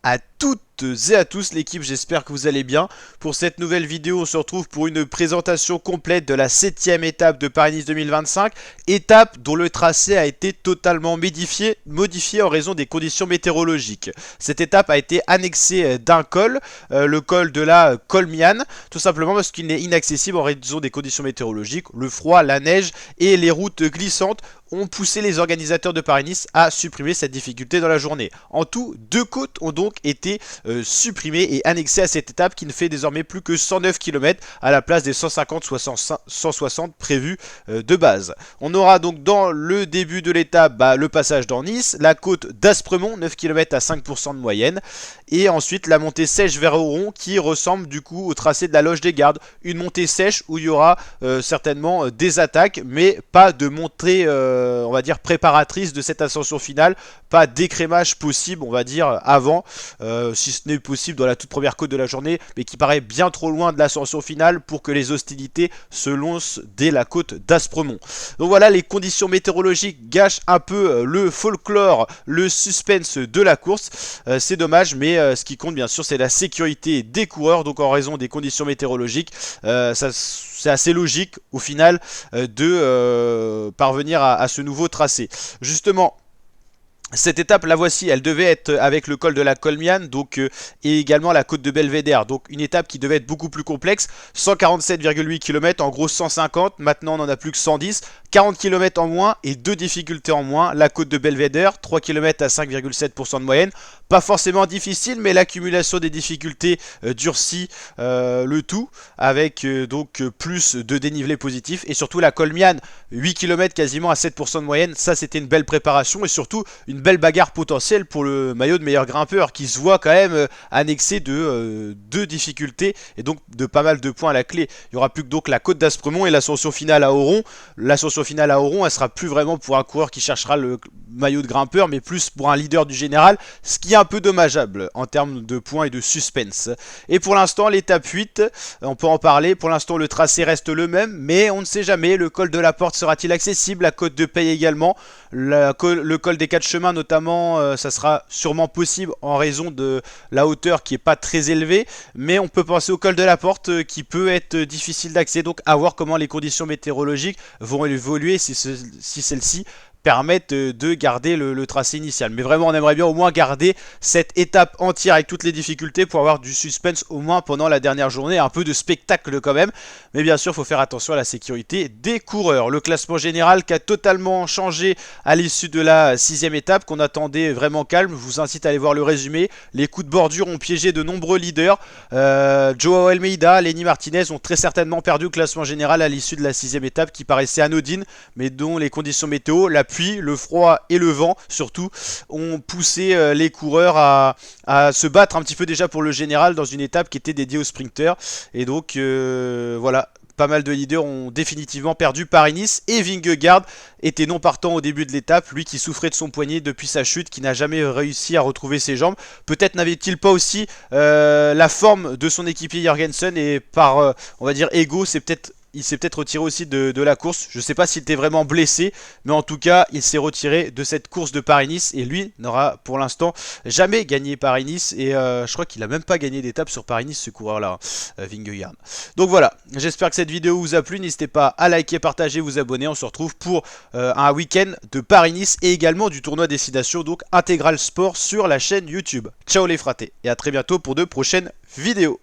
à toutes et à tous l'équipe, j'espère que vous allez bien. Pour cette nouvelle vidéo, on se retrouve pour une présentation complète de la 7e étape de Paris-Nice 2025. Étape dont le tracé a été totalement modifié en raison des conditions météorologiques. Cette étape a été annexée d'un col, le col de la Colmiane, tout simplement parce qu'il n'est inaccessible en raison des conditions météorologiques. Le froid, la neige et les routes glissantes ont poussé les organisateurs de Paris-Nice à supprimer cette difficulté dans la journée. En tout, 2 côtes ont donc été supprimées et annexées à cette étape qui ne fait désormais plus que 109 km à la place des 150-160 prévus de base. On aura donc dans le début de l'étape le passage dans Nice, la côte d'Aspremont, 9 km à 5% de moyenne, et ensuite la montée sèche vers Oron qui ressemble du coup au tracé de la Loge des Gardes. Une montée sèche où il y aura certainement des attaques, mais pas de montée on va dire préparatrice de cette ascension finale, pas d'écrémage possible on va dire avant, si ce n'est possible dans la toute première côte de la journée, mais qui paraît bien trop loin de l'ascension finale pour que les hostilités se lancent dès la côte d'Aspremont. Donc voilà, les conditions météorologiques gâchent un peu le folklore, le suspense de la course, c'est dommage, mais ce qui compte bien sûr c'est la sécurité des coureurs. Donc en raison des conditions météorologiques, c'est assez logique au final de parvenir à ce nouveau tracé. Justement, cette étape, la voici, elle devait être avec le col de la Colmiane, donc et également la côte de Belvédère. Donc une étape qui devait être beaucoup plus complexe, 147,8 km, en gros 150, maintenant on n'en a plus que 110, 40 km en moins et 2 difficultés en moins. La côte de Belvédère, 3 km à 5,7% de moyenne, pas forcément difficile, mais l'accumulation des difficultés durcit le tout, avec donc plus de dénivelé positif. Et surtout la Colmiane, 8 km quasiment à 7% de moyenne, ça c'était une belle préparation et surtout une belle bagarre potentielle pour le maillot de meilleur grimpeur qui se voit quand même annexé de 2 difficultés et donc de pas mal de points à la clé. Il n'y aura plus que donc la côte d'Aspremont et l'ascension finale à Oron. L'ascension finale à Oron, elle sera plus vraiment pour un coureur qui cherchera le maillot de grimpeur, mais plus pour un leader du général, ce qui est un peu dommageable en termes de points et de suspense. Et pour l'instant, l'étape 8, on peut en parler. Pour l'instant, le tracé reste le même, mais on ne sait jamais. Le col de la Porte sera-t-il accessible? La côte de Paye également. Le col des 4 chemins notamment, ça sera sûrement possible en raison de la hauteur qui n'est pas très élevée, mais on peut penser au col de la Porte qui peut être difficile d'accès, donc à voir comment les conditions météorologiques vont évoluer si celles-ci permettent de garder le tracé initial. Mais vraiment on aimerait bien au moins garder cette étape entière avec toutes les difficultés pour avoir du suspense au moins pendant la dernière journée, un peu de spectacle quand même, mais bien sûr il faut faire attention à la sécurité des coureurs. Le classement général qui a totalement changé à l'issue de la 6e étape, qu'on attendait vraiment calme, je vous incite à aller voir le résumé. Les coups de bordure ont piégé de nombreux leaders, Joao Almeida, Lenny Martinez ont très certainement perdu le classement général à l'issue de la 6e étape qui paraissait anodine, mais dont les conditions météo, la pluie, le froid et le vent surtout ont poussé les coureurs à se battre un petit peu déjà pour le général dans une étape qui était dédiée aux sprinters. Et donc voilà, pas mal de leaders ont définitivement perdu Paris-Nice et Vingegaard était non partant au début de l'étape, lui qui souffrait de son poignet depuis sa chute, qui n'a jamais réussi à retrouver ses jambes. Peut-être n'avait-il pas aussi la forme de son équipier Jorgensen et par, on va dire, ego, il s'est peut-être retiré aussi de la course. Je ne sais pas s'il était vraiment blessé, mais en tout cas, il s'est retiré de cette course de Paris-Nice et lui n'aura pour l'instant jamais gagné Paris-Nice. Et je crois qu'il n'a même pas gagné d'étape sur Paris-Nice, ce coureur-là, Vingegaard. Donc voilà, j'espère que cette vidéo vous a plu. N'hésitez pas à liker, partager, vous abonner. On se retrouve pour un week-end de Paris-Nice et également du tournoi Destination, donc Intégral Sport sur la chaîne YouTube. Ciao les fratés et à très bientôt pour de prochaines vidéos.